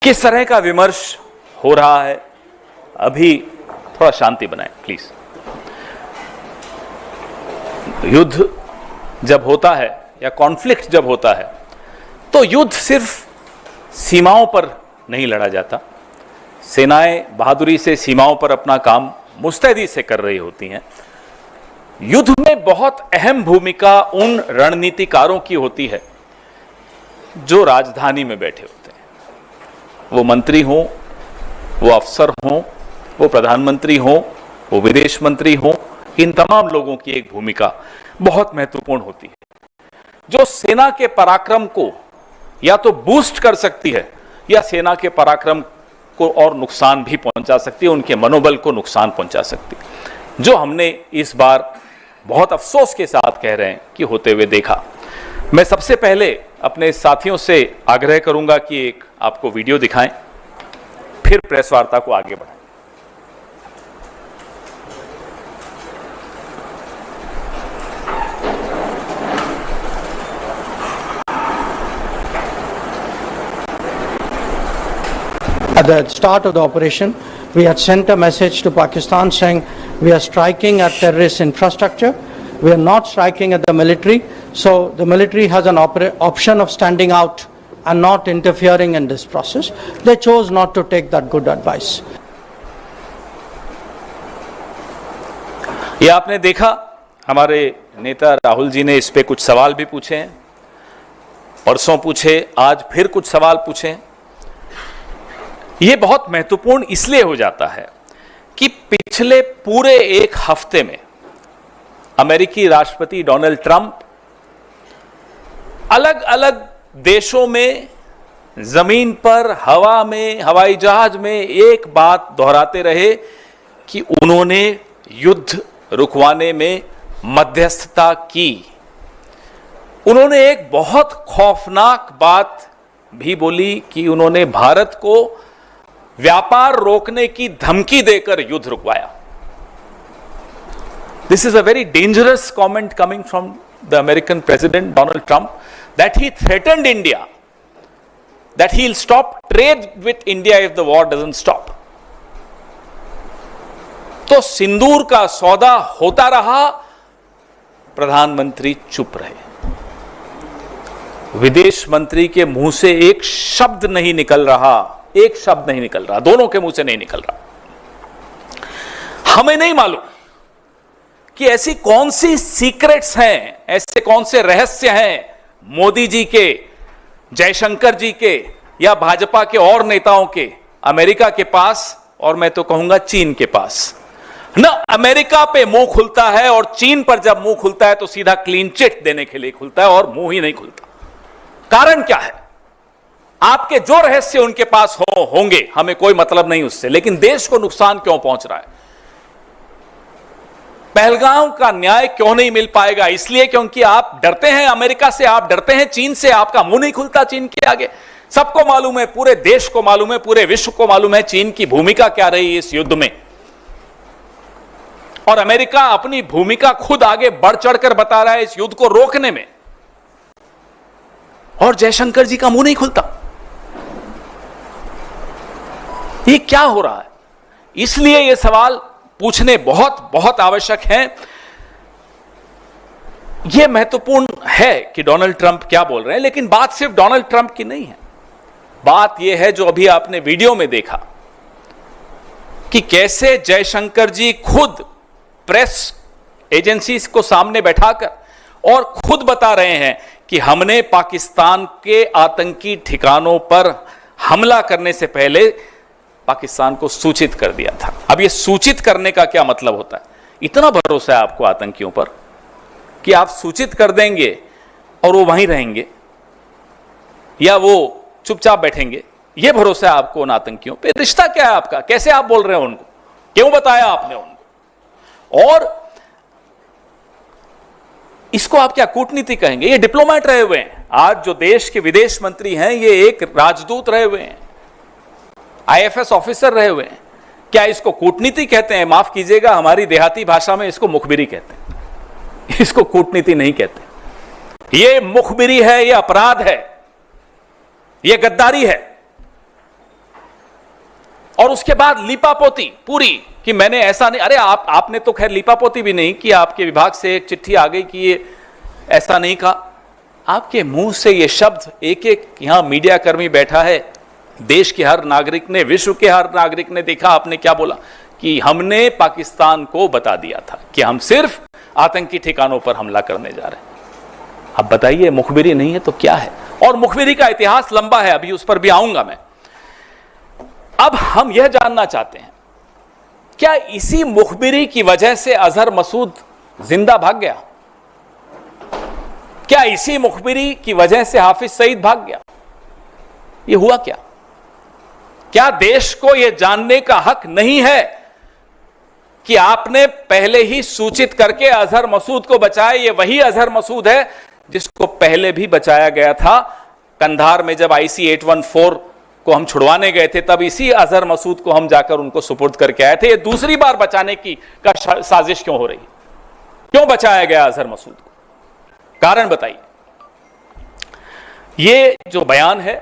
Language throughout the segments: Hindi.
किस तरह का विमर्श हो रहा है, अभी थोड़ा शांति बनाएं प्लीज। युद्ध जब होता है या कॉन्फ्लिक्ट जब होता है तो युद्ध सिर्फ सीमाओं पर नहीं लड़ा जाता। सेनाएं बहादुरी से सीमाओं पर अपना काम मुस्तैदी से कर रही होती हैं। युद्ध में बहुत अहम भूमिका उन रणनीतिकारों की होती है जो राजधानी में बैठे होते हैं। वो मंत्री हों, वो अफसर हों, वो प्रधानमंत्री हों, वो विदेश मंत्री हों, इन तमाम लोगों की एक भूमिका बहुत महत्वपूर्ण होती है जो सेना के पराक्रम को या तो बूस्ट कर सकती है या सेना के पराक्रम को और नुकसान भी पहुंचा सकती है, उनके मनोबल को नुकसान पहुंचा सकती है, जो हमने इस बार बहुत अफसोस के साथ कह रहे हैं कि होते हुए देखा। मैं सबसे पहले अपने साथियों से आग्रह करूंगा कि एक आपको वीडियो दिखाएं, फिर प्रेस वार्ता को आगे बढ़ाएं। At the start of the operation, we had sent a message to Pakistan saying we are striking at terrorist infrastructure. We are not striking at the military. So the military has an option of standing out and not interfering in this process. They chose not to take that good advice. ये आपने देखा, हमारे नेता राहुल जी ने इस पे कुछ सवाल भी पूछे हैं, परसों पूछे, आज फिर कुछ सवाल पूछे। ये बहुत महत्वपूर्ण इसलिए हो जाता है कि पिछले पूरे एक हफ्ते में अमेरिकी राष्ट्रपति डोनाल्ड ट्रंप अलग अलग देशों में, जमीन पर, हवा में, हवाई जहाज में एक बात दोहराते रहे कि उन्होंने युद्ध रुकवाने में मध्यस्थता की। उन्होंने एक बहुत खौफनाक बात भी बोली कि उन्होंने भारत को व्यापार रोकने की धमकी देकर युद्ध रुकवाया। This is a very dangerous comment coming from the American President Donald Trump, that he threatened India, that he'll stop trade with India if the war doesn't stop. तो सिंदूर का सौदा होता रहा, प्रधानमंत्री चुप रहे, विदेश मंत्री के मुंह से एक शब्द नहीं निकल रहा, एक शब्द नहीं निकल रहा, दोनों के मुंह से नहीं निकल रहा। हमें नहीं मालूम कि ऐसी कौन सी सीक्रेट्स हैं, ऐसे कौन से रहस्य हैं मोदी जी के, जयशंकर जी के या भाजपा के और नेताओं के, अमेरिका के पास और मैं तो कहूंगा चीन के पास। न अमेरिका पे मुंह खुलता है और चीन पर जब मुंह खुलता है तो सीधा क्लीन चिट देने के लिए खुलता है और मुंह ही नहीं खुलता। कारण क्या है? आपके जो रहस्य उनके पास होंगे, हमें कोई मतलब नहीं उससे, लेकिन देश को नुकसान क्यों पहुंच रहा है? पहलगाम का न्याय क्यों नहीं मिल पाएगा? इसलिए क्योंकि आप डरते हैं अमेरिका से, आप डरते हैं चीन से, आपका मुंह नहीं खुलता चीन के आगे। सबको मालूम है, पूरे देश को मालूम है, पूरे विश्व को मालूम है चीन की भूमिका क्या रही इस युद्ध में, और अमेरिका अपनी भूमिका खुद आगे बढ़ चढ़कर बता रहा है इस युद्ध को रोकने में, और जयशंकर जी का मुंह नहीं खुलता। ये क्या हो रहा है? इसलिए ये सवाल पूछने बहुत बहुत आवश्यक हैं। यह महत्वपूर्ण है कि डोनाल्ड ट्रंप क्या बोल रहे हैं, लेकिन बात सिर्फ डोनाल्ड ट्रंप की नहीं है। बात यह है जो अभी आपने वीडियो में देखा कि कैसे जयशंकर जी खुद प्रेस एजेंसीज को सामने बैठाकर और खुद बता रहे हैं कि हमने पाकिस्तान के आतंकी ठिकानों पर हमला करने से पहले पाकिस्तान को सूचित कर दिया था। अब यह सूचित करने का क्या मतलब होता है? इतना भरोसा है आपको आतंकियों पर कि आप सूचित कर देंगे और वो वहीं रहेंगे या वो चुपचाप बैठेंगे? यह भरोसा है आपको उन आतंकियों पे? रिश्ता क्या है आपका? कैसे आप बोल रहे हैं उनको? क्यों बताया आपने उनको? और इसको आप क्या कूटनीति कहेंगे? ये डिप्लोमेट रहे हुए हैं। आज जो देश के विदेश मंत्री हैं ये एक राजदूत रहे हुए हैं, आईएफएस ऑफिसर रहे हुए हैं। क्या इसको कूटनीति कहते हैं? माफ कीजिएगा, हमारी देहाती भाषा में इसको मुखबिरी कहते हैं, इसको कूटनीति नहीं कहते। ये मुखबिरी है, ये अपराध है, ये गद्दारी है। और उसके बाद लीपापोती पूरी कि मैंने ऐसा नहीं, अरे आपने तो खैर लीपापोती भी नहीं कि आपके विभाग से एक चिट्ठी आ गई कि ये ऐसा नहीं कहा। आपके मुंह से ये शब्द, एक एक यहां मीडिया कर्मी बैठा है, देश के हर नागरिक ने, विश्व के हर नागरिक ने देखा आपने क्या बोला कि हमने पाकिस्तान को बता दिया था कि हम सिर्फ आतंकी ठिकानों पर हमला करने जा रहे हैं। अब बताइए, मुखबिरी नहीं है तो क्या है? और मुखबिरी का इतिहास लंबा है, अभी उस पर भी आऊंगा मैं। अब हम यह जानना चाहते हैं, क्या इसी मुखबिरी की वजह से अजहर मसूद जिंदा भाग गया? क्या इसी मुखबिरी की वजह से हाफिज सईद भाग गया? यह हुआ क्या? क्या देश को यह जानने का हक नहीं है कि आपने पहले ही सूचित करके अजहर मसूद को बचाया? ये वही अजहर मसूद है जिसको पहले भी बचाया गया था। कंधार में जब IC 814 को हम छुड़वाने गए थे, तब इसी अजहर मसूद को हम जाकर उनको सुपुर्द करके आए थे। ये दूसरी बार बचाने की साजिश क्यों हो रही? क्यों बचाया गया अजहर मसूद को? कारण बताइए। ये जो बयान है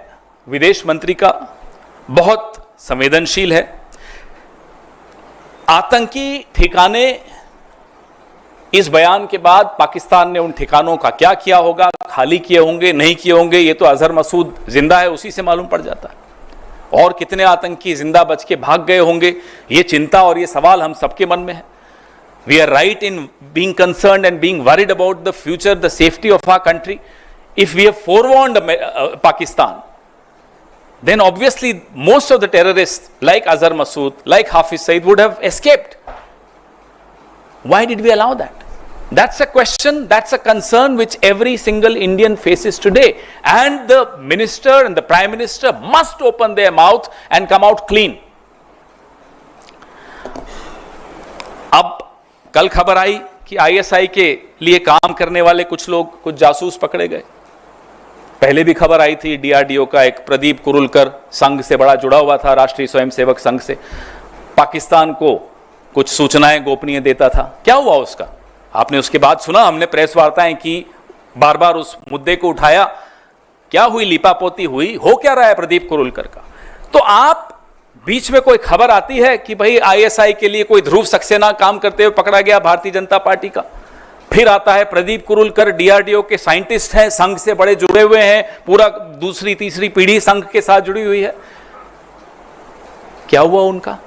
विदेश मंत्री का बहुत संवेदनशील है। आतंकी ठिकाने, इस बयान के बाद पाकिस्तान ने उन ठिकानों का क्या किया होगा, खाली किए होंगे, नहीं किए होंगे, ये तो अजहर मसूद जिंदा है उसी से मालूम पड़ जाता है। और कितने आतंकी जिंदा बच के भाग गए होंगे, ये चिंता और ये सवाल हम सबके मन में है। We are right in being concerned and being worried about the future, the safety of our country. If we have forewarned Pakistan, then obviously most of the terrorists like Azhar Masood, like Hafiz Saeed would have escaped. Why did we allow that? That's a question, that's a concern which every single Indian faces today. And the minister and the prime minister must open their mouth and come out clean. अब कल खबर आई कि ISI के लिए काम करने वाले कुछ लोग, कुछ जासूस पकड़े गए। पहले भी खबर आई थी, DRDO का एक प्रदीप कुरुलकर संघ से बड़ा जुड़ा हुआ था, राष्ट्रीय स्वयंसेवक संघ से, पाकिस्तान को कुछ सूचनाएं गोपनीय देता था। क्या हुआ उसका? आपने उसके बाद सुना, हमने प्रेस वार्ताएं की, बार बार उस मुद्दे को उठाया। क्या हुई? लिपापोती हुई? हो क्या रहा है प्रदीप कुरुलकर का? तो आप बीच में कोई खबर आती है कि भाई ISI के लिए कोई ध्रुव सक्सेना काम करते हुए पकड़ा गया भारतीय जनता पार्टी का। फिर आता है प्रदीप कुरुलकर, DRDO के साइंटिस्ट हैं, संघ से बड़े जुड़े हुए हैं, पूरा दूसरी तीसरी पीढ़ी संघ के साथ जुड़ी हुई है। क्या हुआ उनका?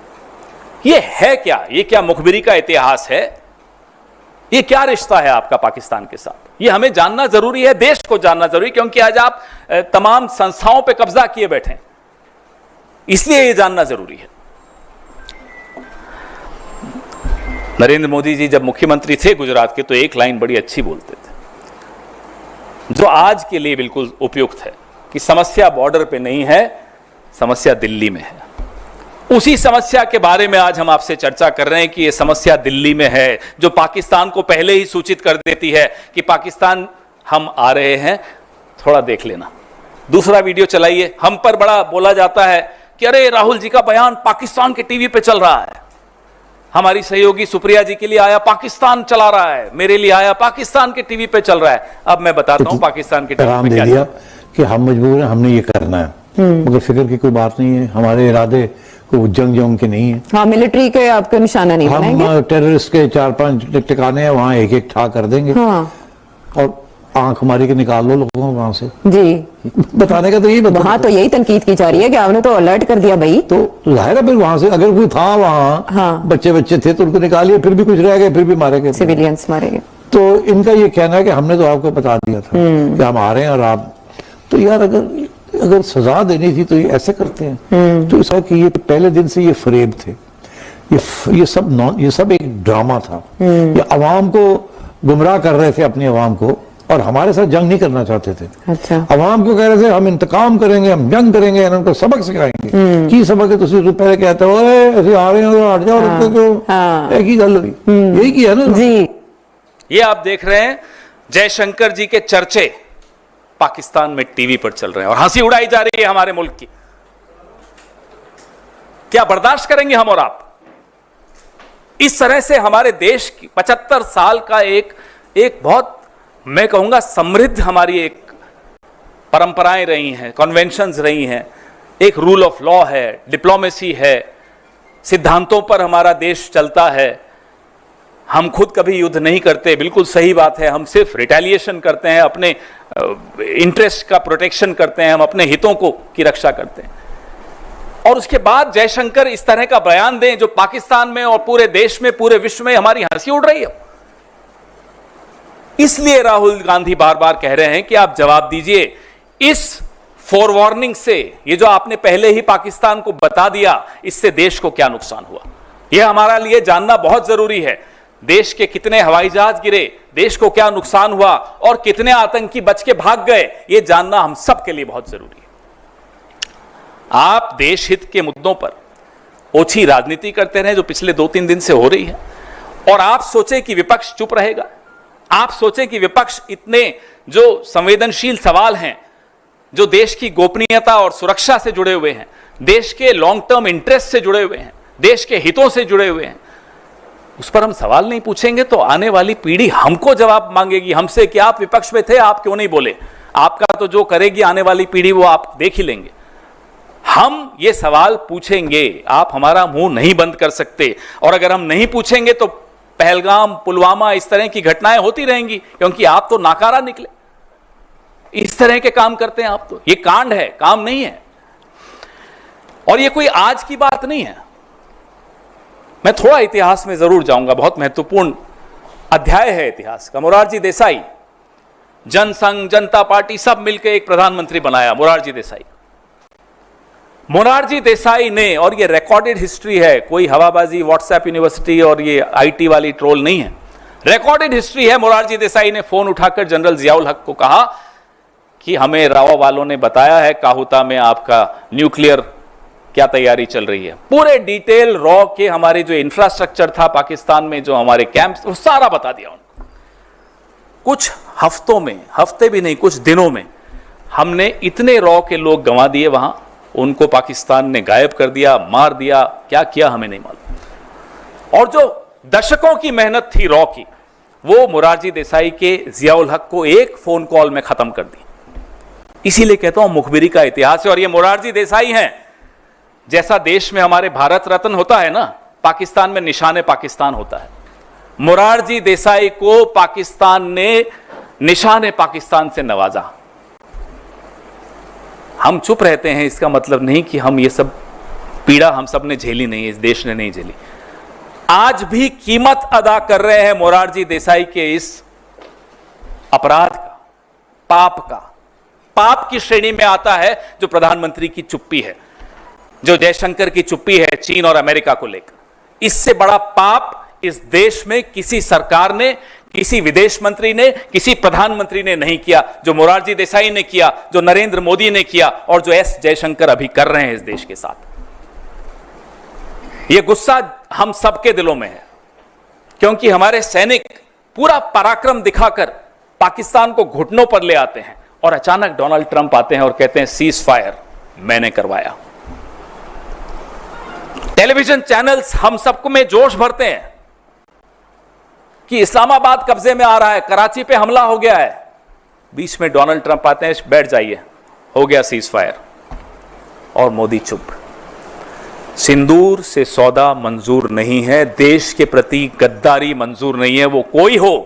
ये है क्या? ये क्या मुखबिरी का इतिहास है? ये क्या रिश्ता है आपका पाकिस्तान के साथ? ये हमें जानना जरूरी है, देश को जानना जरूरी, क्योंकि आज आप तमाम संस्थाओं पे कब्जा किए बैठे, इसलिए ये जानना जरूरी है। नरेंद्र मोदी जी जब मुख्यमंत्री थे गुजरात के, तो एक लाइन बड़ी अच्छी बोलते थे, जो आज के लिए बिल्कुल उपयुक्त है, कि समस्या बॉर्डर पे नहीं है, समस्या दिल्ली में है। उसी समस्या के बारे में आज हम आपसे चर्चा कर रहे हैं कि यह समस्या दिल्ली में है, जो पाकिस्तान को पहले ही सूचित कर देती है कि पाकिस्तान हम आ रहे हैं, थोड़ा देख लेना। दूसरा वीडियो चलाइए। हम पर बड़ा बोला जाता है कि अरे राहुल जी का बयान पाकिस्तान के टीवी पे चल रहा है, हमारी सहयोगी सुप्रिया जी के लिए आया पाकिस्तान चला रहा है, मेरे लिए आया पाकिस्तान के टीवी पे चल रहा है। अब मैं बताता हूं पाकिस्तान के टीवी पे क्या दिया कि हम मजबूर हैं, हमने ये करना है, मगर फिक्र की कोई बात नहीं है, हमारे इरादे को जंग के नहीं है। हाँ, मिलिट्री के आपके निशाना नहीं बनाएंगे। हम टेररिस्ट के 4-5 ठिकाने हैं, वहाँ एक एक ठा कर देंगे। हाँ। और आंख हमारी के निकाल लो लोगों को वहां से। जी, बताने का तो यही बता। वहाँ तो यही तनकीद की जा रही है कि आपने तो अलर्ट कर दिया भाई। तो जाहिर है फिर वहां से अगर कोई था वहाँ, हाँ। बच्चे थे तो उनको निकालिए, फिर भी कुछ रह गए, फिर भी मारे गए, सिविलियंस मारे गए। तो इनका ये कहना है कि हमने तो आपको बता दिया था कि हम आ रहे हैं और आप, तो यार अगर सजा देनी थी तो ये ऐसे करते हैं। तो इसका कि ये पहले दिन से ये फरेब थे, ये सब एक ड्रामा था। ये अवाम को गुमराह कर रहे थे, अपनी अवाम को, और हमारे साथ जंग नहीं करना चाहते थे। अच्छा। अवाम को कह रहे थे हम इंतकाम करेंगे, हम जंग करेंगे, उनको सबक सिखाएंगे। की सबक है? तुम पहले कहते हो ऐसे आ रहे हो, हट जाओ, एक ही गल हुई, यही किया ना जी। ये आप देख रहे हैं जयशंकर जी के चर्चे पाकिस्तान में टीवी पर चल रहे हैं और हंसी उड़ाई जा रही है हमारे मुल्क की। क्या बर्दाश्त करेंगे हम और आप? इस तरह से हमारे देश की 75 साल का एक बहुत, मैं कहूंगा, समृद्ध हमारी एक परंपराएं रही हैं, कन्वेंशंस रही हैं, एक रूल ऑफ लॉ है, डिप्लोमेसी है, सिद्धांतों पर हमारा देश चलता है, हम खुद कभी युद्ध नहीं करते, बिल्कुल सही बात है। हम सिर्फ रिटेलिएशन करते हैं, अपने इंटरेस्ट का प्रोटेक्शन करते हैं, हम अपने हितों की रक्षा करते हैं। और उसके बाद जयशंकर इस तरह का बयान दें जो पाकिस्तान में और पूरे देश में, पूरे विश्व में हमारी हंसी उड़ रही है। इसलिए राहुल गांधी बार बार कह रहे हैं कि आप जवाब दीजिए इस फोरवार्निंग से, ये जो आपने पहले ही पाकिस्तान को बता दिया, इससे देश को क्या नुकसान हुआ। यह हमारा लिए जानना बहुत जरूरी है। देश के कितने हवाई जहाज गिरे, देश को क्या नुकसान हुआ और कितने आतंकी बच के भाग गए, यह जानना हम सबके लिए बहुत जरूरी है। आप देश हित के मुद्दों पर ओछी राजनीति करते रहे जो पिछले 2-3 दिन से हो रही है, और आप सोचे कि विपक्ष चुप रहेगा। आप सोचें कि विपक्ष इतने जो संवेदनशील सवाल हैं, जो देश की गोपनीयता और सुरक्षा से जुड़े हुए हैं, देश के लॉन्ग टर्म इंटरेस्ट से जुड़े हुए हैं, देश के हितों से जुड़े हुए हैं, उस पर हम सवाल नहीं पूछेंगे तो आने वाली पीढ़ी हमको जवाब मांगेगी हमसे कि आप विपक्ष में थे, आप क्यों नहीं बोले। आपका तो जो करेगी आने वाली पीढ़ी वो आप देख ही लेंगे। हम ये सवाल पूछेंगे, आप हमारा मुंह नहीं बंद कर सकते। और अगर हम नहीं पूछेंगे तो पहलगाम, पुलवामा, इस तरह की घटनाएं होती रहेंगी, क्योंकि आप तो नाकारा निकले। इस तरह के काम करते हैं आप तो। ये कांड है, काम नहीं है। और ये कोई आज की बात नहीं है। मैं थोड़ा इतिहास में जरूर जाऊंगा, बहुत महत्वपूर्ण अध्याय है इतिहास का। मोरारजी देसाई, जनसंघ, जनता पार्टी सब मिलकर एक प्रधानमंत्री बनाया, मोरारजी देसाई। मोरारजी देसाई ने, और ये रिकॉर्डेड हिस्ट्री है, कोई हवाबाजी व्हाट्सएप यूनिवर्सिटी और ये आईटी वाली ट्रोल नहीं है, रिकॉर्डेड हिस्ट्री है। मोरारजी देसाई ने फोन उठाकर जनरल जियाउल हक को कहा कि हमें राव वालों ने बताया है काहुता में आपका न्यूक्लियर क्या तैयारी चल रही है। पूरे डिटेल रॉ के हमारे जो इंफ्रास्ट्रक्चर था पाकिस्तान में, जो हमारे कैंप्स, वो सारा बता दिया उनको। कुछ हफ्तों में, हफ्ते भी नहीं, कुछ दिनों में हमने इतने रॉ के लोग गंवा दिए वहां, उनको पाकिस्तान ने गायब कर दिया, मार दिया, क्या किया हमें नहीं मालूम। और जो दशकों की मेहनत थी रॉ की, वो मोरारजी देसाई के जियाउल हक को एक फोन कॉल में खत्म कर दी। इसीलिए कहता हूं मुखबिरी का इतिहास है। और ये मोरारजी देसाई हैं। जैसा देश में हमारे भारत रत्न होता है ना, पाकिस्तान में निशाने पाकिस्तान होता है। मोरारजी देसाई को पाकिस्तान ने निशाने पाकिस्तान से नवाजा। हम चुप रहते हैं, इसका मतलब नहीं कि हम ये सब पीड़ा हम सब ने झेली नहीं, इस देश ने नहीं झेली। आज भी कीमत अदा कर रहे हैं मोरारजी देसाई के इस अपराध का, पाप का। पाप की श्रेणी में आता है जो प्रधानमंत्री की चुप्पी है, जो जयशंकर की चुप्पी है चीन और अमेरिका को लेकर। इससे बड़ा पाप इस देश में किसी सरकार ने, किसी विदेश मंत्री ने, किसी प्रधानमंत्री ने नहीं किया, जो मोरारजी देसाई ने किया, जो नरेंद्र मोदी ने किया और जो एस जयशंकर अभी कर रहे हैं इस देश के साथ। यह गुस्सा हम सबके दिलों में है, क्योंकि हमारे सैनिक पूरा पराक्रम दिखाकर पाकिस्तान को घुटनों पर ले आते हैं और अचानक डोनाल्ड ट्रंप आते हैं और कहते हैं सीज फायर मैंने करवाया। टेलीविजन चैनल्स हम सबको में जोश भरते हैं कि इस्लामाबाद कब्जे में आ रहा है, कराची पे हमला हो गया है। बीच में डोनाल्ड ट्रंप आते हैं, बैठ जाइए, हो गया सीज फायर, और मोदी चुप। सिंदूर से सौदा मंजूर नहीं है, देश के प्रति गद्दारी मंजूर नहीं है। वो कोई हो,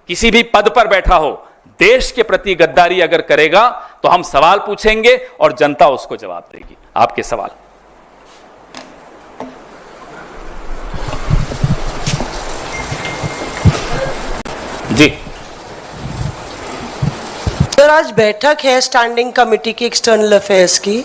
किसी भी पद पर बैठा हो, देश के प्रति गद्दारी अगर करेगा तो हम सवाल पूछेंगे और जनता उसको जवाब देगी। आपके सवाल। जी सर, आज बैठक है स्टैंडिंग कमेटी की एक्सटर्नल अफेयर्स की,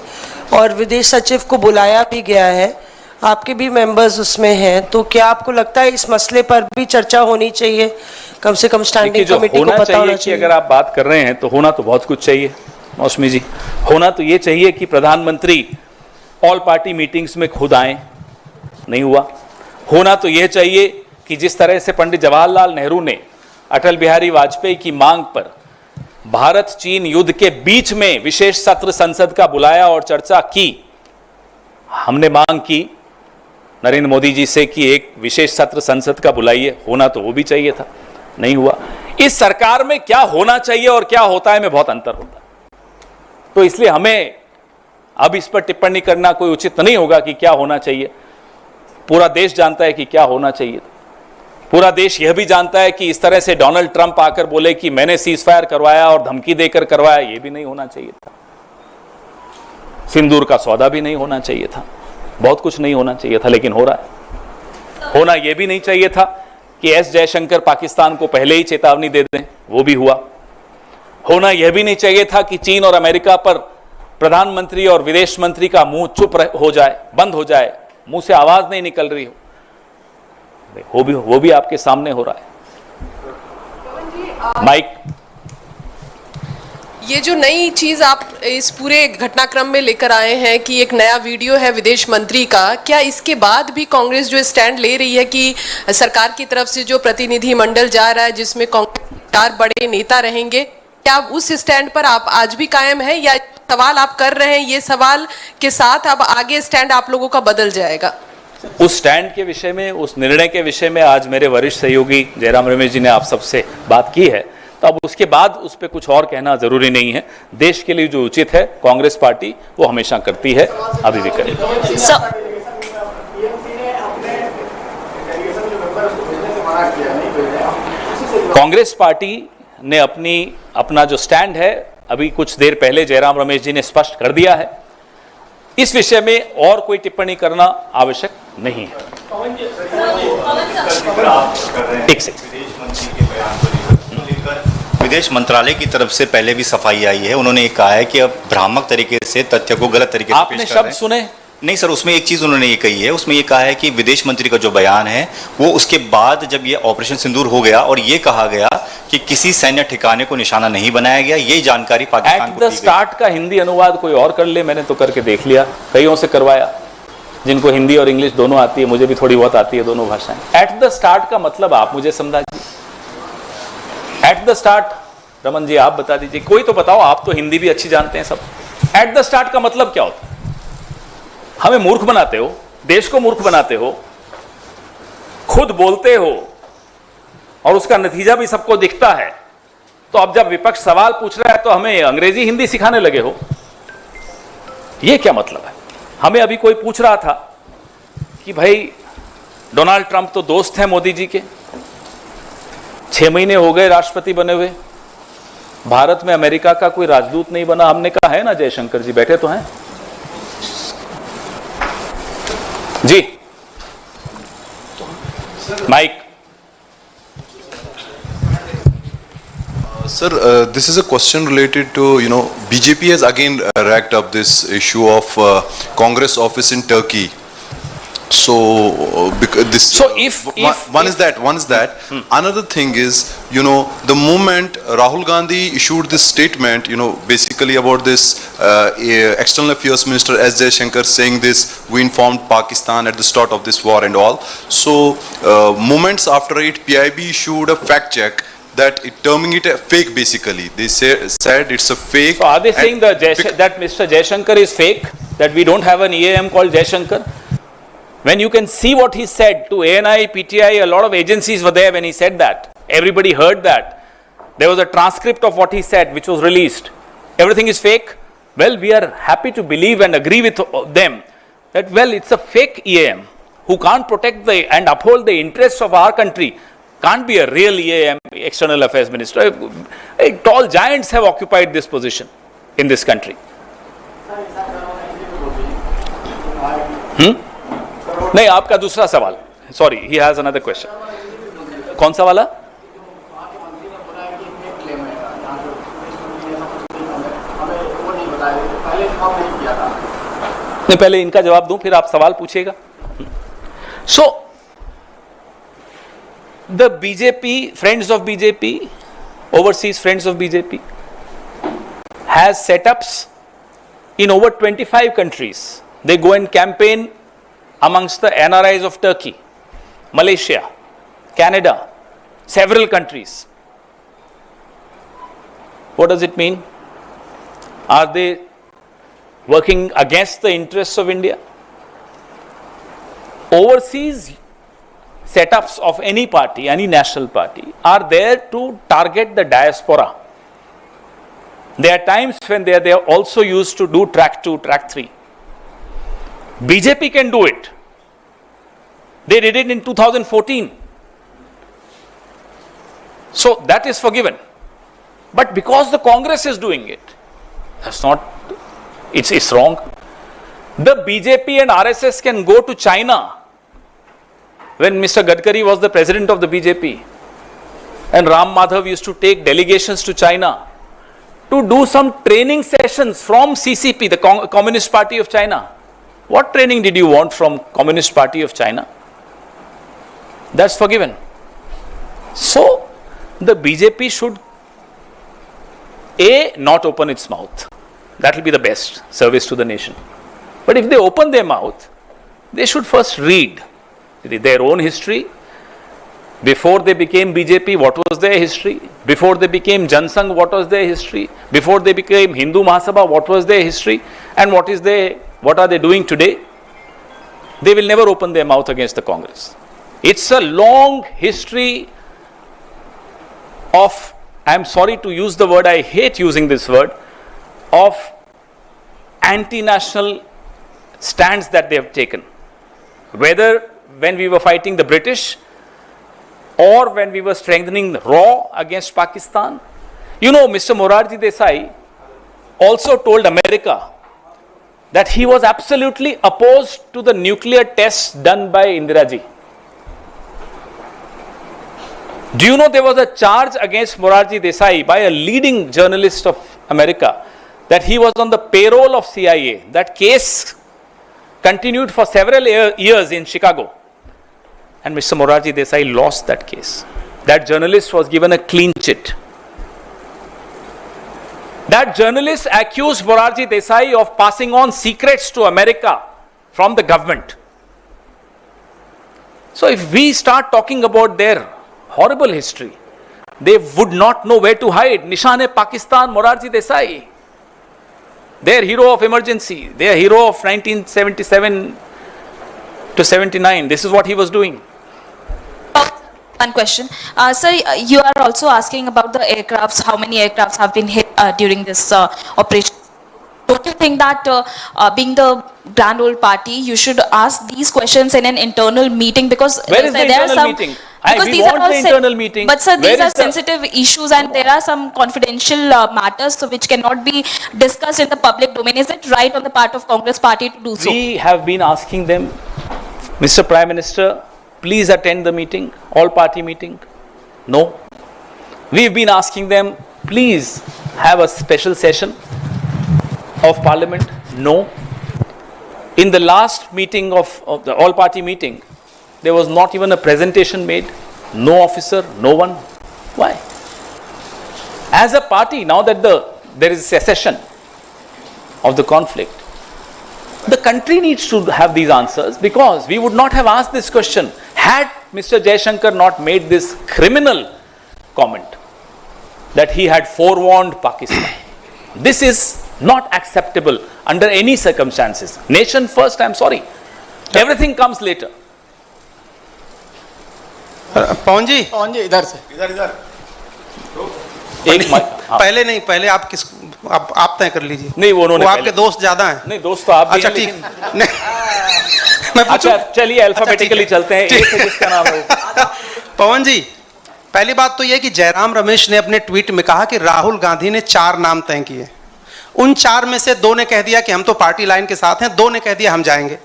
और विदेश सचिव को बुलाया भी गया है, आपके भी मेंबर्स उसमें हैं, तो क्या आपको लगता है इस मसले पर भी चर्चा होनी चाहिए? कम से कम स्टैंडिंग कमेटी को पता होना चाहिए। अगर आप बात कर रहे हैं तो होना तो बहुत कुछ चाहिए मौसमी जी। होना तो ये चाहिए कि प्रधानमंत्री ऑल पार्टी मीटिंग्स में खुद आए, नहीं हुआ। होना तो यह चाहिए कि जिस तरह से पंडित जवाहरलाल नेहरू ने अटल बिहारी वाजपेयी की मांग पर भारत चीन युद्ध के बीच में विशेष सत्र संसद का बुलाया और चर्चा की, हमने मांग की नरेंद्र मोदी जी से कि एक विशेष सत्र संसद का बुलाइए। होना तो वो भी चाहिए था, नहीं हुआ। इस सरकार में क्या होना चाहिए और क्या होता है में बहुत अंतर होता है, तो इसलिए हमें अब इस पर टिप्पणी करना कोई उचित नहीं होगा कि क्या होना चाहिए। पूरा देश जानता है कि क्या होना चाहिए था। पूरा देश यह भी जानता है कि इस तरह से डोनाल्ड ट्रंप आकर बोले कि मैंने सीज फायर करवाया और धमकी देकर करवाया, यह भी नहीं होना चाहिए था। सिंदूर का सौदा भी नहीं होना चाहिए था, बहुत कुछ नहीं होना चाहिए था, लेकिन हो रहा है। होना यह भी नहीं चाहिए था कि एस जयशंकर पाकिस्तान को पहले ही चेतावनी दे दें, वो भी हुआ। होना यह भी नहीं चाहिए था कि चीन और अमेरिका पर प्रधानमंत्री और विदेश मंत्री का मुंह चुप हो जाए, बंद हो जाए, मुंह से आवाज नहीं निकल रही हो, वो भी आपके सामने हो रहा है। माइक, ये जो नई चीज आप इस पूरे घटनाक्रम में लेकर आए हैं कि एक नया वीडियो है विदेश मंत्री का, क्या इसके बाद भी कांग्रेस जो स्टैंड ले रही है कि सरकार की तरफ से जो प्रतिनिधि मंडल जा रहा है जिसमें कांग्रेस 4 बड़े नेता रहेंगे, क्या उस स्टैंड पर आप आज भी कायम है, या सवाल आप कर रहे हैं ये सवाल के साथ अब आगे स्टैंड आप लोगों का बदल जाएगा? उस स्टैंड के विषय में, उस निर्णय के विषय में आज मेरे वरिष्ठ सहयोगी जयराम रमेश जी ने आप सबसे बात की है, तो अब उसके बाद उस पर कुछ और कहना जरूरी नहीं है। देश के लिए जो उचित है कांग्रेस पार्टी वो हमेशा करती है, अभी भी करेगी। कांग्रेस पार्टी ने अपना जो स्टैंड है अभी कुछ देर पहले जयराम रमेश जी ने स्पष्ट कर दिया है। इस विषय में और कोई टिप्पणी करना आवश्यक नहीं है। एक विदेश मंत्रालय की तरफ से पहले भी सफाई आई है, उन्होंने ये कहा है कि अब भ्रामक तरीके से तथ्य को गलत तरीके से आपने शब्द सुने? नहीं सर, उसमें एक चीज उन्होंने ये कही है, उसमें ये कहा है कि विदेश मंत्री का जो बयान है वो उसके बाद जब ये ऑपरेशन सिंदूर हो गया और ये कहा गया कि किसी सैन्य ठिकाने को निशाना नहीं बनाया गया, ये जानकारी पाकिस्तान को दी गई। स्टार्ट का हिंदी अनुवाद कोई और कर ले, मैंने तो करके देख लिया, कईयों से करवाया जिनको हिंदी और इंग्लिश दोनों आती है, मुझे भी थोड़ी बहुत आती है दोनों भाषाएं। एट द स्टार्ट का मतलब आप मुझे समझा दीजिए। At the start Raman ji आप बता दीजिए, कोई तो बताओ, आप तो हिंदी भी अच्छी जानते हैं सब। एट द स्टार्ट का मतलब क्या होता है? हमें मूर्ख बनाते हो, देश को मूर्ख बनाते हो, खुद बोलते हो और उसका नतीजा भी सबको दिखता है। तो अब जब विपक्ष सवाल पूछ रहा है तो हमें अंग्रेजी हिंदी सिखाने लगे हो, यह क्या मतलब है? हमें अभी कोई पूछ रहा था कि भाई डोनाल्ड ट्रंप तो दोस्त हैं मोदी जी के, 6 महीने हो गए राष्ट्रपति बने हुए, भारत में अमेरिका का कोई राजदूत नहीं बना। हमने कहा है ना, जयशंकर जी बैठे तो हैं जी। Mic. Sir, this is a question related to, BJP has again racked up this issue of Congress office in Turkey. So, one is that. Another thing is, the moment Rahul Gandhi issued this statement, basically about this External Affairs Minister S. Jaishankar saying this, we informed Pakistan at the start of this war and all. So, moments after it, PIB issued a fact check that terming it a fake basically. They said it's a fake. So are they saying that Mr. Jaishankar is fake? That we don't have an EAM called Jaishankar? When you can see what he said to ANI, PTI, a lot of agencies were there when he said that. Everybody heard that. There was a transcript of what he said which was released. Everything is fake? Well, we are happy to believe and agree with them that, well, it's a fake EAM who can't protect and uphold the interests of our country. Can't be a real EAM, External Affairs Minister. Tall giants have occupied this position in this country. नहीं, आपका दूसरा सवाल, sorry, he has another question. कौन सा वाला? नहीं, पहले इनका जवाब दूं फिर आप सवाल पूछिएगा। सो the BJP, friends of BJP, overseas friends of BJP, has setups in over 25 countries. They go and campaign amongst the NRIs of Turkey, Malaysia, Canada, several countries. What does it mean? Are they working against the interests of India? Overseas setups of any party, any national party, are there to target the diaspora. There are times when they are also used to do track 2, track 3. BJP can do it. They did it in 2014. So that is forgiven. But because the Congress is doing it, that's not, it's wrong. The BJP and RSS can go to China. When Mr. Gadkari was the president of the BJP and Ram Madhav used to take delegations to China to do some training sessions from CCP, the Communist Party of China. What training did you want from Communist Party of China? That's forgiven. So the BJP should not open its mouth. That will be the best service to the nation. But if they open their mouth, they should first read their own history. Before they became BJP, what was their history? Before they became Jan Sangh, what was their history? Before they became Hindu Mahasabha, what was their history? And what are they doing today? They will never open their mouth against the Congress. It's a long history of, I'm sorry to use the word, I hate using this word, of anti-national stands that they have taken. Whether when we were fighting the British or when we were strengthening RAW against Pakistan. You know, Mr. Morarji Desai also told America that he was absolutely opposed to the nuclear tests done by Indira Ji. Do you know there was a charge against Morarji Desai by a leading journalist of America that he was on the payroll of CIA? That case continued for several years in Chicago. And Mr. Morarji Desai lost that case. That journalist was given a clean chit. That journalist accused Morarji Desai of passing on secrets to America from the government. So if we start talking about their horrible history, they would not know where to hide. Nishan-e-Pakistan, Morarji Desai. Their hero of emergency, their hero of 1977 to 79. This is what he was doing. One question. Sir, you are also asking about the aircrafts, how many aircrafts have been hit during this operation. Don't you think that being the grand old party, you should ask these questions in an internal meeting? Because where is the internal meeting? We want the internal meeting. But sir, these are sensitive issues and there are some confidential matters which cannot be discussed in the public domain. Is it right on the part of Congress party to do so? We have been asking them, Mr. Prime Minister, please attend the meeting, all party meeting. No. We've been asking them, please have a special session of Parliament. No. In the last meeting of the all party meeting, there was not even a presentation made. No officer, no one. Why? As a party, now that there is cessation of the conflict, the country needs to have these answers, because we would not have asked this question had Mr. Jaishankar not made this criminal comment that he had forewarned Pakistan. This is not acceptable under any circumstances. Nation first, I'm sorry. Everything comes later. पवन जी इधर से पहले आप तय कर लीजिए। नहीं, वो उन्होंने आपके दोस्त ज्यादा हैं। नहीं, दोस्त तो आप भी हैं। अच्छा ठीक। मैं अच्छा चलिए अल्फाबेटिकली चलते हैं। ए से जिसका नाम है पवन जी, पहली बात तो यह कि जयराम रमेश ने अपने ट्वीट में कहा कि राहुल गांधी ने 4 नाम तय किए। उन 4 में से 2 ने कह दिया कि हम तो पार्टी लाइन के साथ हैं, 2 ने कह दिया हम जाएंगे।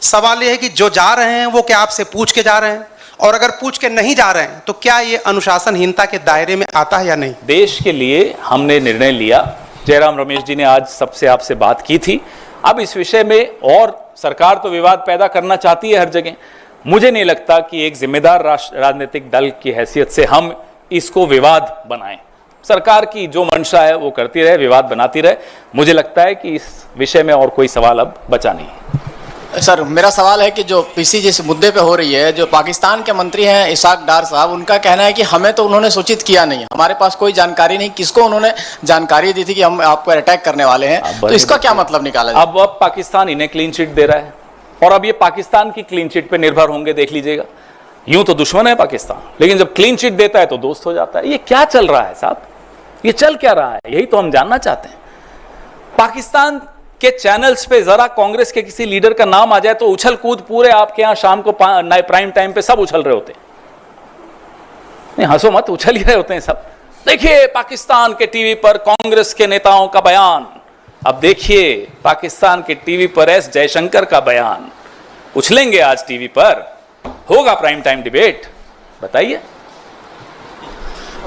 सवाल यह है कि जो जा रहे हैं वो क्या आपसे पूछ के जा रहे हैं, और अगर पूछ के नहीं जा रहे हैं तो क्या ये अनुशासनहीनता के दायरे में आता है या नहीं? देश के लिए हमने निर्णय लिया। जयराम रमेश जी ने आज सबसे आपसे बात की थी। अब इस विषय में, और सरकार तो विवाद पैदा करना चाहती है हर जगह, मुझे नहीं लगता कि एक जिम्मेदार राजनीतिक दल की हैसियत से हम इसको विवाद बनाएं। सरकार की जो मंशा है वो करती रहे, विवाद बनाती रहे। मुझे लगता है कि इस विषय में और कोई सवाल अब बचा नहीं। सर, मेरा सवाल है कि जो पीसी जिस मुद्दे पे हो रही है, जो पाकिस्तान के मंत्री हैं इसाक डार साहब, उनका कहना है कि हमें तो उन्होंने सूचित किया नहीं, हमारे पास कोई जानकारी नहीं, किसको उन्होंने जानकारी दी थी कि हम आपको अटैक करने वाले हैं, तो इसका क्या मतलब निकाला जाए? अब पाकिस्तान इन्हें क्लीन चिट दे रहा है और अब ये पाकिस्तान की क्लीन चिट पे निर्भर होंगे, देख लीजिएगा। यूं तो दुश्मन है पाकिस्तान, लेकिन जब क्लीन चिट देता है तो दोस्त हो जाता है। ये क्या चल रहा है साहब? ये चल क्या रहा है? यही तो हम जानना चाहते हैं। पाकिस्तान के चैनल्स पे जरा कांग्रेस के किसी लीडर का नाम आ जाए तो उछल कूद पूरे आपके यहां शाम को प्राइम टाइम पे सब उछल रहे होते हैं। नहीं हंसो मत, उछल ही रहे होते हैं सब। देखिए पाकिस्तान के टीवी पर कांग्रेस के नेताओं का बयान, अब देखिए पाकिस्तान के टीवी पर एस जयशंकर का बयान। उछलेंगे आज टीवी पर, होगा प्राइम टाइम डिबेट, बताइए।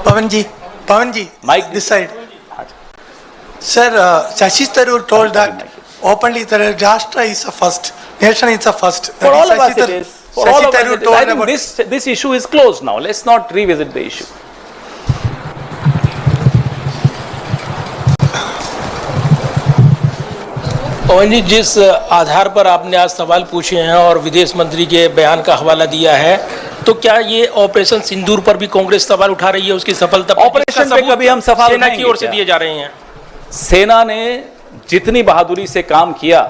Pawan ji mic this side sir, Shashi Tharoor told that openly that Rashtra is a first, nation is a first. For all of us it is. For all Shashi of us Tharoor it is. told I think about this issue is closed now. Let's not revisit the issue. पवन जी, जिस आधार पर आपने आज सवाल पूछे हैं और विदेश मंत्री के बयान का हवाला दिया है, तो क्या ये ऑपरेशन सिंदूर पर भी कांग्रेस सवाल उठा रही है, उसकी सफलता पर? ऑपरेशन पे कभी हम सवाल सेना की ओर से दिए जा रहे हैं। सेना ने जितनी बहादुरी से काम किया,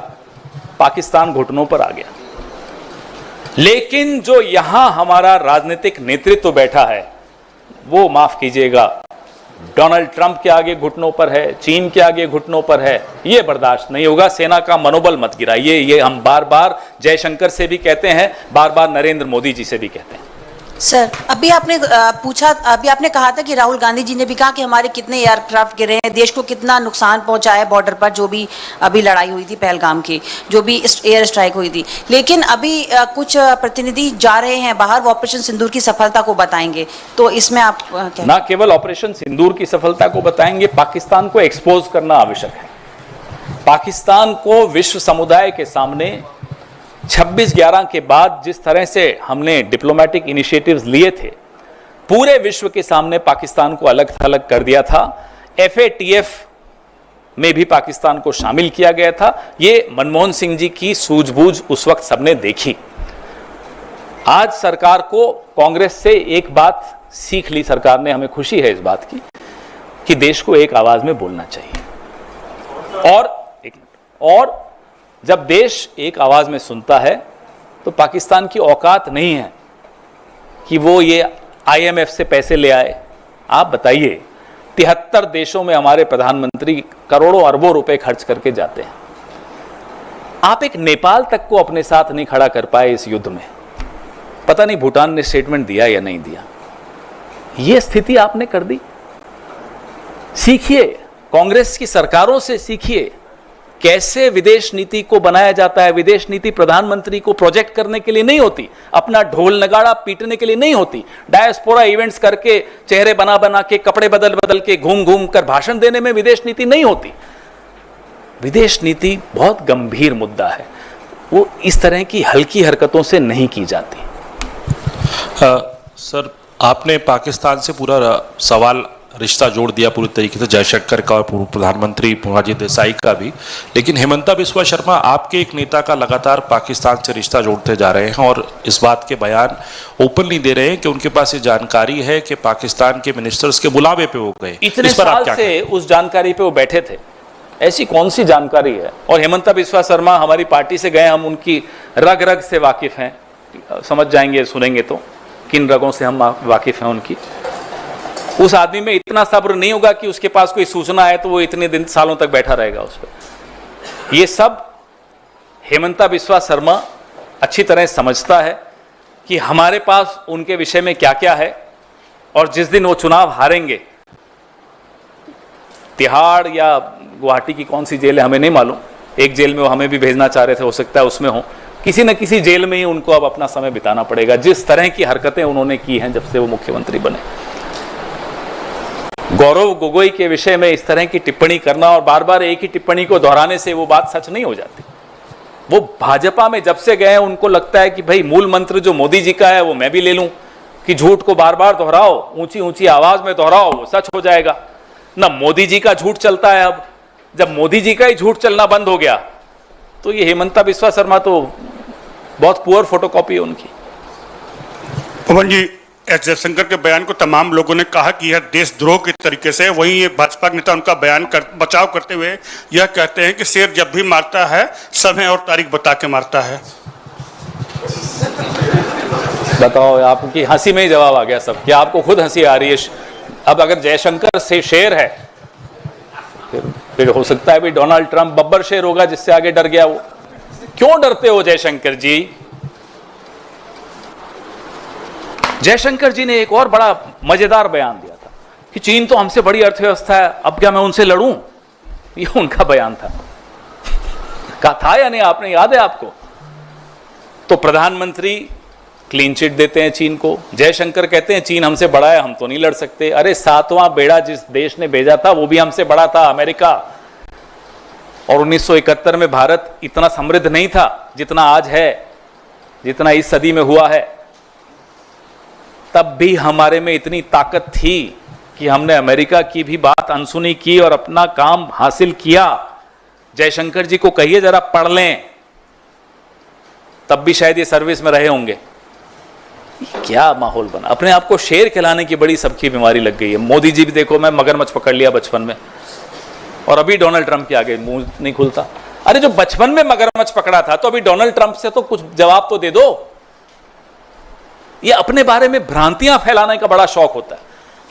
पाकिस्तान घुटनों पर आ गया। लेकिन जो यहां हमारा राजनीतिक नेतृत्व बैठा है, वो माफ कीजिएगा, डोनाल्ड ट्रंप के आगे घुटनों पर है, चीन के आगे घुटनों पर है। ये बर्दाश्त नहीं होगा। सेना का मनोबल मत गिराइए। ये हम बार बार जयशंकर से भी कहते हैं, बार बार नरेंद्र मोदी जी से भी कहते हैं। सर, अभी आपने कहा था कि राहुल गांधी जी ने भी कहा कि हमारे कितने एयरक्राफ्ट गिरे हैं, देश को कितना नुकसान पहुंचा है बॉर्डर पर, जो भी अभी लड़ाई हुई थी पहलगाम की, जो भी एयर स्ट्राइक हुई थी। लेकिन अभी कुछ प्रतिनिधि जा रहे हैं बाहर, वो ऑपरेशन सिंदूर की सफलता को बताएंगे, तो इसमें आप क्या? ना केवल ऑपरेशन सिंदूर की सफलता को बताएंगे, पाकिस्तान को एक्सपोज करना आवश्यक है। पाकिस्तान को विश्व समुदाय के सामने 26/11 के बाद जिस तरह से हमने डिप्लोमेटिक इनिशिएटिव्स लिए थे, पूरे विश्व के सामने पाकिस्तान को अलग थलग कर दिया था। FATF में भी पाकिस्तान को शामिल किया गया था। ये मनमोहन सिंह जी की सूझबूझ उस वक्त सबने देखी। आज सरकार को कांग्रेस से एक बात सीख ली सरकार ने, हमें खुशी है इस बात की कि देश को एक आवाज में बोलना चाहिए। और जब देश एक आवाज में सुनता है तो पाकिस्तान की औकात नहीं है कि वो ये IMF से पैसे ले आए। आप बताइए, 73 देशों में हमारे प्रधानमंत्री करोड़ों अरबों रुपए खर्च करके जाते हैं। आप एक नेपाल तक को अपने साथ नहीं खड़ा कर पाए इस युद्ध में। पता नहीं भूटान ने स्टेटमेंट दिया या नहीं दिया। ये स्थिति आपने कर दी। सीखिए, कांग्रेस की सरकारों से सीखिए कैसे विदेश नीति को बनाया जाता है। विदेश नीति प्रधानमंत्री को प्रोजेक्ट करने के लिए नहीं होती, अपना ढोल नगाड़ा पीटने के लिए नहीं होती, डायस्पोरा इवेंट्स करके, चेहरे बना बना के, कपड़े बदल बदल के, घूम घूम कर भाषण देने में विदेश नीति नहीं होती। विदेश नीति बहुत गंभीर मुद्दा है, वो इस तरह की हल्की हरकतों से नहीं की जाती। सर, आपने पाकिस्तान से पूरा सवाल रिश्ता जोड़ दिया पूरी तरीके से, जयशंकर का और पूर्व प्रधानमंत्री मोरारजी देसाई का भी। लेकिन हेमंता बिस्वा शर्मा आपके एक नेता का लगातार पाकिस्तान से रिश्ता जोड़ते जा रहे हैं और इस बात के बयान ओपनली दे रहे हैं कि उनके पास ये जानकारी है कि पाकिस्तान के मिनिस्टर्स के बुलावे पे वो गए। इतने साल से उस जानकारी पे वो बैठे थे, ऐसी कौन सी जानकारी है? और हेमंता बिस्वा शर्मा हमारी पार्टी से गए, हम उनकी रग रग से वाकिफ हैं, समझ जाएंगे सुनेंगे तो किन रगों से हम वाकिफ हैं उनकी। उस आदमी में इतना सब्र नहीं होगा कि उसके पास कोई सूचना है तो वो इतने दिन सालों तक बैठा रहेगा उस पर। ये सब हेमंता बिस्वा शर्मा अच्छी तरह समझता है कि हमारे पास उनके विषय में क्या क्या है, और जिस दिन वो चुनाव हारेंगे, तिहाड़ या गुवाहाटी की कौन सी जेल है हमें नहीं मालूम, एक जेल में वो हमें भी भेजना चाह रहे थे, हो सकता है उसमें हो, किसी न किसी जेल में ही उनको अब अपना समय बिताना पड़ेगा। जिस तरह की हरकतें उन्होंने की हैं जब से वो मुख्यमंत्री बने। गौरव गोगोई के विषय में इस तरह की टिप्पणी करना और बार बार एक ही टिप्पणी को दोहराने से वो बात सच नहीं हो जाती। वो भाजपा में जब से गए हैं उनको लगता है कि भाई मूल मंत्र जो मोदी जी का है वो मैं भी ले लूं, कि झूठ को बार बार दोहराओ, ऊंची ऊंची आवाज में दोहराओ, वो सच हो जाएगा। ना मोदी जी का झूठ चलता है। अब जब मोदी जी का ही झूठ चलना बंद हो गया तो ये हेमंता बिस्वा शर्मा तो बहुत पुअर फोटोकॉपी है उनकी। पवन जी, एस जयशंकर के बयान को तमाम लोगों ने कहा कि यह देशद्रोह के तरीके से, वहीं ये भाजपा नेता उनका बयान बचाव करते हुए यह कहते हैं कि शेर जब भी मारता है समय और तारीख बता के मारता है। बताओ, आपकी हंसी में ही जवाब आ गया सब, क्या आपको खुद हंसी आ रही है? अब अगर जयशंकर से शेर है फिर फिर हो सकता है भी डोनाल्ड ट्रंप बब्बर शेर होगा जिससे आगे डर गया वो। क्यों डरते हो जयशंकर जी? जयशंकर जी ने एक और बड़ा मजेदार बयान दिया था कि चीन तो हमसे बड़ी अर्थव्यवस्था है, अब क्या मैं उनसे लड़ूं? ये उनका बयान था। कहा था या नहीं, आपने याद है आपको? तो प्रधानमंत्री क्लीन चिट देते हैं चीन को, जयशंकर कहते हैं चीन हमसे बड़ा है, हम तो नहीं लड़ सकते। अरे 7वां बेड़ा जिस देश ने भेजा था वो भी हमसे बड़ा था, अमेरिका। और 1971 में भारत इतना समृद्ध नहीं था जितना आज है, जितना इस सदी में हुआ है। तब भी हमारे में इतनी ताकत थी कि हमने अमेरिका की भी बात अनसुनी की और अपना काम हासिल किया। जयशंकर जी को कहिए जरा पढ़ लें, तब भी शायद ये सर्विस में रहे होंगे। क्या माहौल बना, अपने आप को शेर खिलाने की बड़ी सबकी बीमारी लग गई है। मोदी जी भी देखो, मैं मगरमच्छ पकड़ लिया बचपन में, और अभी डोनाल्ड ट्रंप के आगे मुंह नहीं खुलता। अरे जो बचपन में मगरमच्छ पकड़ा था तो अभी डोनाल्ड ट्रंप से तो कुछ जवाब तो दे दो। ये अपने बारे में भ्रांतियां फैलाने का बड़ा शौक होता है।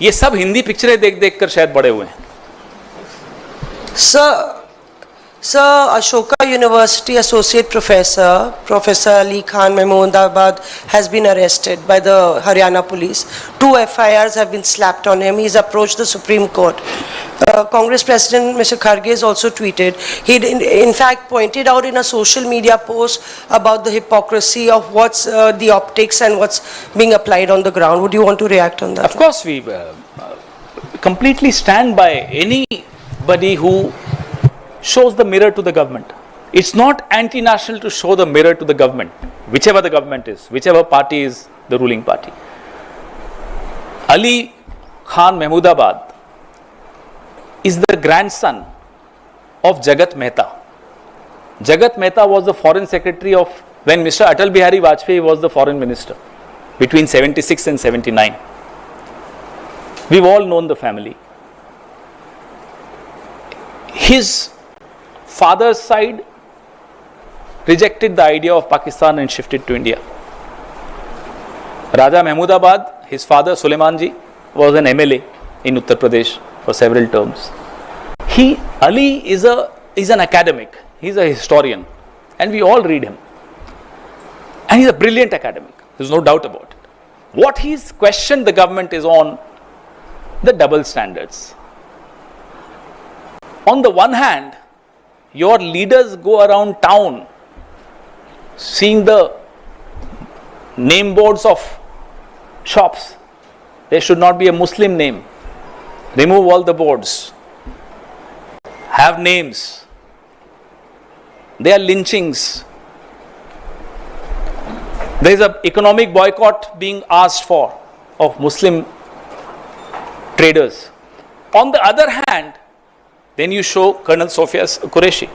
ये सब हिंदी पिक्चरें देख देख कर शायद बड़े हुए हैं। Sir, Ashoka University Associate Professor, Professor Ali Khan Mahmoodabad has been arrested by the Haryana police. 2 FIRs have been slapped on him. He's approached the Supreme Court. Congress President Mr. Kharge has also tweeted. He in fact pointed out in a social media post about the hypocrisy of what's the optics and what's being applied on the ground. Would you want to react on that? Of course, we completely stand by anybody who shows the mirror to the government. It's not anti-national to show the mirror to the government, whichever the government is, whichever party is the ruling party. Ali Khan Mahmoodabad is the grandson of Jagat Mehta. Jagat Mehta was the foreign secretary of when Mr. Atal Bihari Vajpayee was the foreign minister between 76 and 79. We've all known the family. His father's side rejected the idea of Pakistan and shifted to India. Raja Mahmoodabad, his father Suleiman ji, was an MLA in Uttar Pradesh for several terms. Ali is an academic, he's a historian, and we all read him. And he's a brilliant academic, there's no doubt about it. What he's questioned the government is on the double standards. On the one hand, your leaders go around town seeing the name boards of shops. There should not be a Muslim name. Remove all the boards. Have names. There are lynchings. There is an economic boycott being asked for of Muslim traders. On the other hand, then you show Colonel Sophia Qureshi.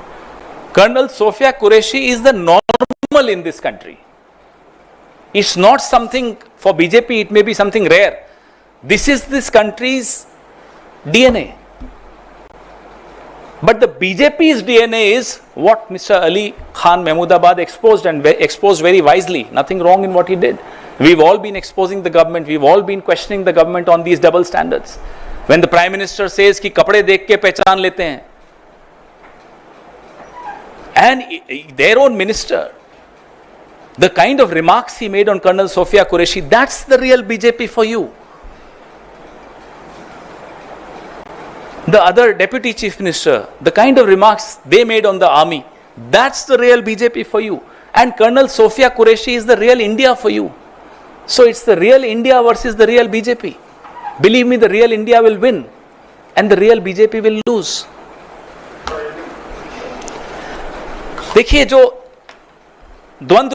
Colonel Sophia Qureshi is the normal in this country. It's not something for BJP, it may be something rare. This is this country's DNA. But the BJP's DNA is what Mr. Ali Khan Mahmoodabad exposed, and exposed very wisely. Nothing wrong in what he did. We've all been exposing the government, we've all been questioning the government on these double standards. When the Prime Minister says कि कपड़े देख के पहचान लेते हैं, and their own minister, the kind of remarks he made on Colonel Sophia Qureshi, that's the real BJP for you. The other Deputy Chief Minister, the kind of remarks they made on the army, that's the real BJP for you. And Colonel Sophia Qureshi is the real India for you. So it's the real India versus the real BJP. Believe me, the real India will win and the real BJP will lose. देखिए जो द्वंद्व